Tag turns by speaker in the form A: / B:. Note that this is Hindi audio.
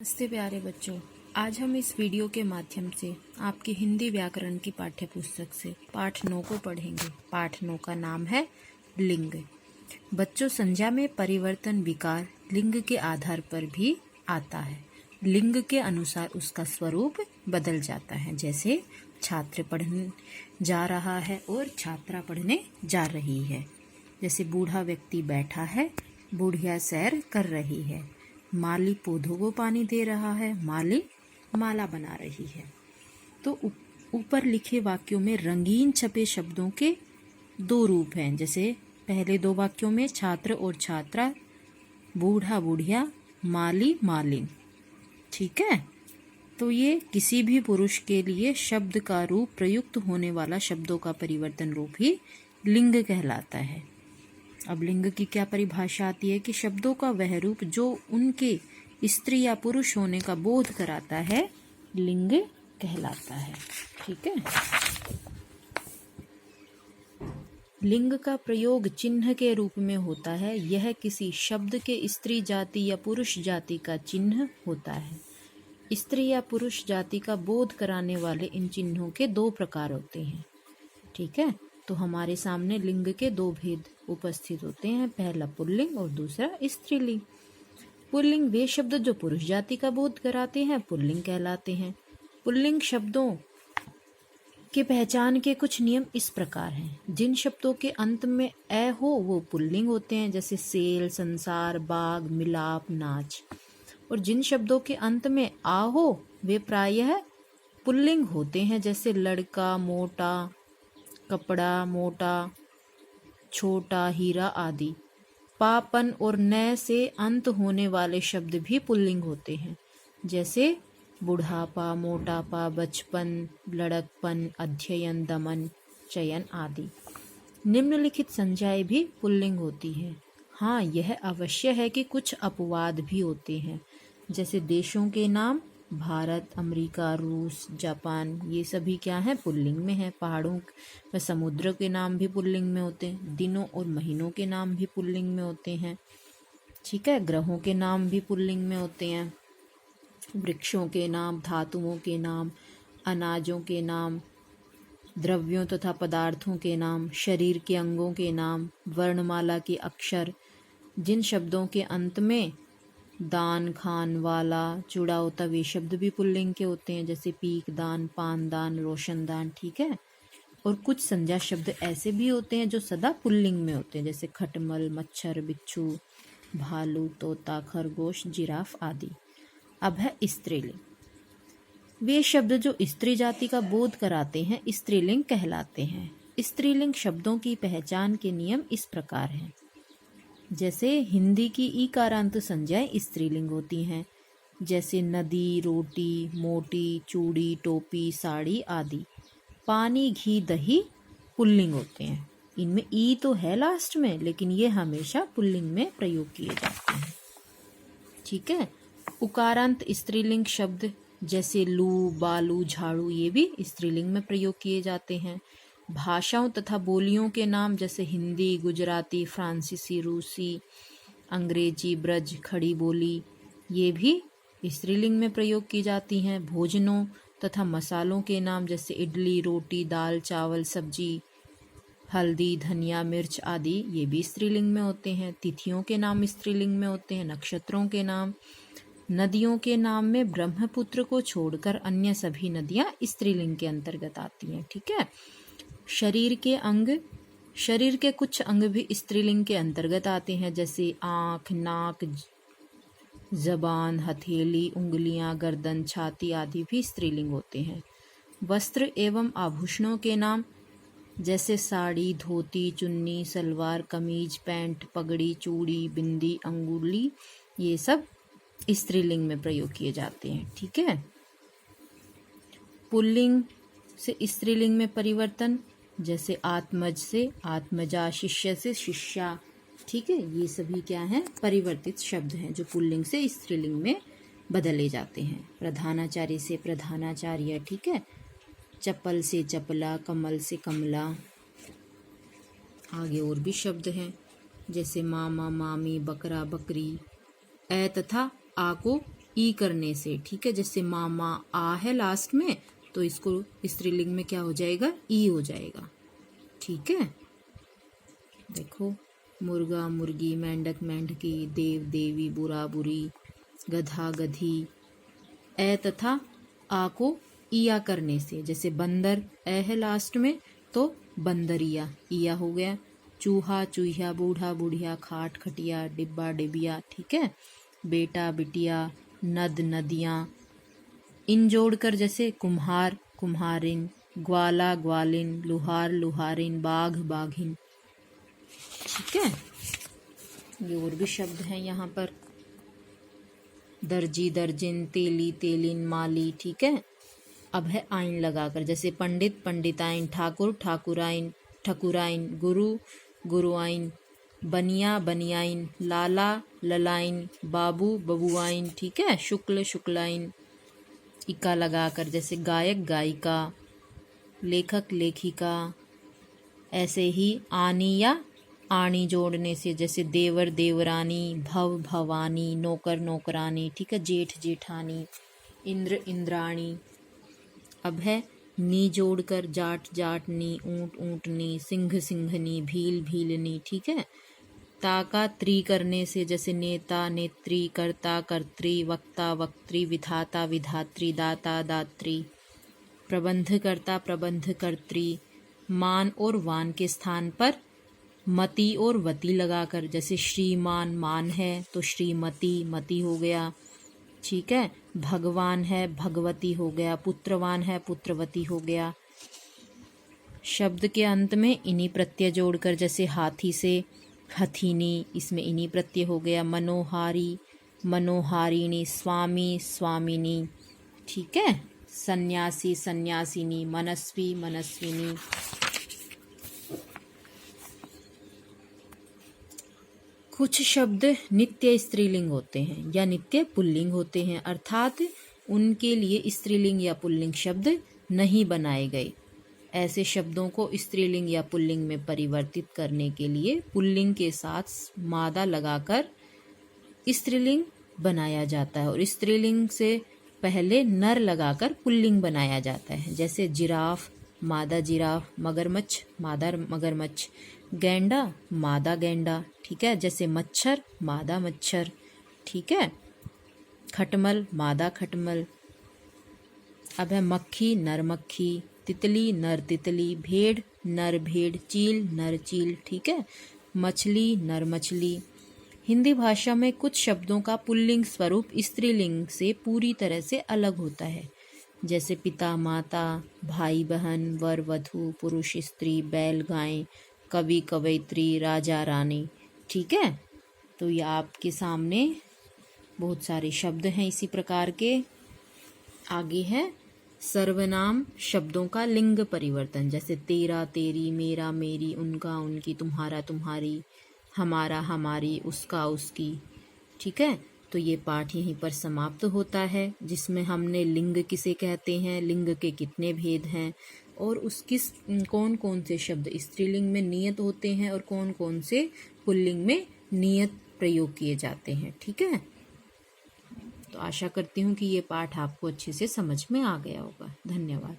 A: नमस्ते प्यारे बच्चों। आज हम इस वीडियो के माध्यम से आपकी हिंदी व्याकरण की पाठ्य पुस्तक से पाठ 9 को पढ़ेंगे। पाठ 9 का नाम है लिंग। बच्चों, संज्ञा में परिवर्तन विकार लिंग के आधार पर भी आता है। लिंग के अनुसार उसका स्वरूप बदल जाता है। जैसे छात्र पढ़ने जा रहा है और छात्रा पढ़ने जा रही है। जैसे बूढ़ा व्यक्ति बैठा है, बुढ़िया सैर कर रही है। माली पौधों को पानी दे रहा है, माली माला बना रही है। तो ऊपर लिखे वाक्यों में रंगीन छपे शब्दों के दो रूप हैं। जैसे पहले दो वाक्यों में छात्र और छात्रा, बूढ़ा बुढ़िया, माली मालिन। ठीक है, तो ये किसी भी पुरुष के लिए शब्द का रूप प्रयुक्त होने वाला शब्दों का परिवर्तन रूप ही लिंग कहलाता है। अब लिंग की क्या परिभाषा आती है कि शब्दों का वह रूप जो उनके स्त्री या पुरुष होने का बोध कराता है, लिंग कहलाता है। ठीक है, लिंग का प्रयोग चिन्ह के रूप में होता है। यह किसी शब्द के स्त्री जाति या पुरुष जाति का चिन्ह होता है। स्त्री या पुरुष जाति का बोध कराने वाले इन चिन्हों के दो प्रकार होते हैं। ठीक है, तो हमारे सामने लिंग के दो भेद उपस्थित होते हैं। पहला पुल्लिंग और दूसरा स्त्रीलिंग। पुल्लिंग वे शब्द जो पुरुष जाति का बोध कराते हैं, पुल्लिंग कहलाते हैं। पुल्लिंग शब्दों के पहचान के कुछ नियम इस प्रकार हैं। जिन शब्दों के अंत में ए हो वो पुल्लिंग होते हैं, जैसे सेल, संसार, बाग, मिलाप, नाच। और जिन शब्दों के अंत में आ हो वे प्रायः पुल्लिंग होते हैं, जैसे लड़का, मोटा, कपड़ा, मोटा, छोटा, हीरा आदि। पापन और न से अंत होने वाले शब्द भी पुल्लिंग होते हैं, जैसे बुढ़ापा, मोटापा, बचपन, लड़कपन, अध्ययन, दमन, चयन आदि। निम्नलिखित संज्ञाएं भी पुल्लिंग होती हैं। हाँ, यह अवश्य है कि कुछ अपवाद भी होते हैं, जैसे देशों के नाम भारत, अमेरिका, रूस, जापान, ये सभी क्या है, पुल्लिंग में है। पहाड़ों व समुद्र के नाम भी पुल्लिंग में होते हैं। दिनों और महीनों के नाम भी पुल्लिंग में होते हैं। ठीक है, ग्रहों के नाम भी पुल्लिंग में होते हैं। वृक्षों के नाम, धातुओं के नाम, अनाजों के नाम, द्रव्यों तथा पदार्थों के नाम, शरीर के अंगों के नाम, वर्णमाला के अक्षर। जिन शब्दों के अंत में दान, खान वाला जुड़ा होता, वे शब्द भी पुल्लिंग के होते हैं, जैसे पीक दान, पान दान, रोशनदान। ठीक है, और कुछ संज्ञा शब्द ऐसे भी होते हैं जो सदा पुल्लिंग में होते हैं, जैसे खटमल, मच्छर, बिच्छू, भालू, तोता, खरगोश, जिराफ आदि। अब है स्त्रीलिंग। वे शब्द जो स्त्री जाति का बोध कराते हैं स्त्रीलिंग कहलाते हैं। स्त्रीलिंग शब्दों की पहचान के नियम इस प्रकार हैं। जैसे हिंदी की ईकारांत संज्ञाएं स्त्रीलिंग होती हैं, जैसे नदी, रोटी, मोटी, चूड़ी, टोपी, साड़ी आदि। पानी, घी, दही पुल्लिंग होते हैं। इनमें ई तो है लास्ट में, लेकिन ये हमेशा पुल्लिंग में प्रयोग किए जाते हैं। ठीक है, उकारांत स्त्रीलिंग शब्द जैसे लू, बालू, झाड़ू, ये भी स्त्रीलिंग में प्रयोग किए जाते हैं। भाषाओं तथा बोलियों के नाम जैसे हिंदी, गुजराती, फ्रांसीसी, रूसी, अंग्रेजी, ब्रज, खड़ी बोली, ये भी स्त्रीलिंग में प्रयोग की जाती हैं। भोजनों तथा मसालों के नाम जैसे इडली, रोटी, दाल, चावल, सब्जी, हल्दी, धनिया, मिर्च आदि, ये भी स्त्रीलिंग में होते हैं। तिथियों के नाम स्त्रीलिंग में होते हैं। नक्षत्रों के नाम, नदियों के नाम में ब्रह्मपुत्र को छोड़कर अन्य सभी नदियां स्त्रीलिंग के अंतर्गत आती हैं। ठीक है, शरीर के अंग, शरीर के कुछ अंग भी स्त्रीलिंग के अंतर्गत आते हैं, जैसे आँख, नाक, जबान, हथेली, उंगलियां, गर्दन, छाती आदि भी स्त्रीलिंग होते हैं। वस्त्र एवं आभूषणों के नाम जैसे साड़ी, धोती, चुन्नी, सलवार, कमीज, पैंट, पगड़ी, चूड़ी, बिंदी, अंगुली, ये सब स्त्रीलिंग में प्रयोग किए जाते हैं। ठीक है, पुल्लिंग से स्त्रीलिंग में परिवर्तन जैसे आत्मज से आत्मजा, शिष्य से शिष्या। ठीक है, ये सभी क्या हैं, परिवर्तित शब्द हैं जो पुल्लिंग से स्त्रीलिंग में बदले जाते हैं। प्रधानाचार्य से प्रधानाचार्य। ठीक है, चप्पल से चपला, कमल से कमला। आगे और भी शब्द हैं जैसे मामा, मामी, बकरा, बकरी। ए तथा आ को ई करने से, ठीक है। जैसे मामा आ है लास्ट में, तो इसको स्त्रीलिंग में क्या हो जाएगा, ई हो जाएगा, ठीक है। देखो, मुर्गा मुर्गी, मेंढक मेंढकी, देव देवी, बुरा बुरी, गधा गधी, ए तथा आ को इया करने से, जैसे बंदर ए है लास्ट में तो बंदरिया, इया हो गया। चूहा चूहिया, बूढ़ा बुढ़िया, खाट खटिया, डिब्बा डिबिया, ठीक है। बेटा बिटिया, नद नदियाँ, इन जोड़कर जैसे कुम्हार कुम्हारिन, ग्वाला ग्वालिन, लुहार लुहारिन, बाघ बाघिन, ठीक है। ये और भी शब्द हैं यहाँ पर, दर्जी दर्जिन, तेली तेलिन, माली, ठीक है। अब है आइन लगाकर, जैसे पंडित पंडिताइन, ठाकुर ठाकुराइन ठकुराइन, गुरु गुरुआइन, बनिया बनियाइन, लाला ललाइन, बाबू बबुआइन, ठीक है। शुक्ल शुक्लाइन, इका लगाकर, जैसे गायक गायिका, लेखक लेखिका। ऐसे ही आनी या आणी जोड़ने से, जैसे देवर देवरानी, भव भवानी, नौकर नौकरानी, ठीक है। जेठ जेठानी, इंद्र इंद्राणी। अब है नी जोड़कर, जाट जाटनी, ऊंट ऊंटनी, सिंह सिंहनी, भील भीलनी, ठीक है। ताका त्री करने से, जैसे नेता नेत्री, कर्ता कर्त्री, वक्ता वक्त्री, विधाता विधात्री, दाता दात्री। प्रबंधकर्ता प्रबंधकर्त्री। मान और वान के स्थान पर मति और वती लगाकर, जैसे श्रीमान मान है तो श्रीमती मति हो गया, ठीक है। भगवान है भगवती हो गया, पुत्रवान है पुत्रवती हो गया। शब्द के अंत में इनी प्रत्यय जोड़कर, जैसे हाथी से हथीनी, इसमें इनी प्रत्यय हो गया। मनोहारी मनोहारिणी, स्वामी स्वामिनी, ठीक है। सन्यासी सन्यासिनी, मनस्वी मनस्विनी। कुछ शब्द नित्य स्त्रीलिंग होते हैं या नित्य पुल्लिंग होते हैं, अर्थात उनके लिए स्त्रीलिंग या पुल्लिंग शब्द नहीं बनाए गए। ऐसे शब्दों को स्त्रीलिंग या पुल्लिंग में परिवर्तित करने के लिए पुल्लिंग के साथ मादा लगाकर स्त्रीलिंग बनाया जाता है, और स्त्रीलिंग से पहले नर लगाकर पुल्लिंग बनाया जाता है। जैसे जिराफ मादा जिराफ, मगरमच्छ मादा मगरमच्छ, गैंडा मादा गैंडा, ठीक है। जैसे मच्छर मादा मच्छर, ठीक है। खटमल मादा खटमल। अब है मक्खी नर मक्खी, तितली नर तितली, भेड़ नर भेड़, चील नर चील, ठीक है। मछली नर मछली। हिंदी भाषा में कुछ शब्दों का पुल्लिंग स्वरूप स्त्रीलिंग से पूरी तरह से अलग होता है, जैसे पिता माता, भाई बहन, वर वधू, पुरुष स्त्री, बैल गाय, कवि कवयित्री, राजा रानी, ठीक है। तो ये आपके सामने बहुत सारे शब्द हैं इसी प्रकार के। आगे है सर्वनाम शब्दों का लिंग परिवर्तन, जैसे तेरा तेरी, मेरा मेरी, उनका उनकी, तुम्हारा तुम्हारी, हमारा हमारी, उसका उसकी, ठीक है। तो ये पाठ यहीं पर समाप्त होता है, जिसमें हमने लिंग किसे कहते हैं, लिंग के कितने भेद हैं, और कौन कौन से शब्द स्त्रीलिंग में नियत होते हैं और कौन कौन से पुल्लिंग में नियत प्रयोग किए जाते हैं, ठीक है। तो आशा करती हूँ कि ये पाठ आपको अच्छे से समझ में आ गया होगा। धन्यवाद।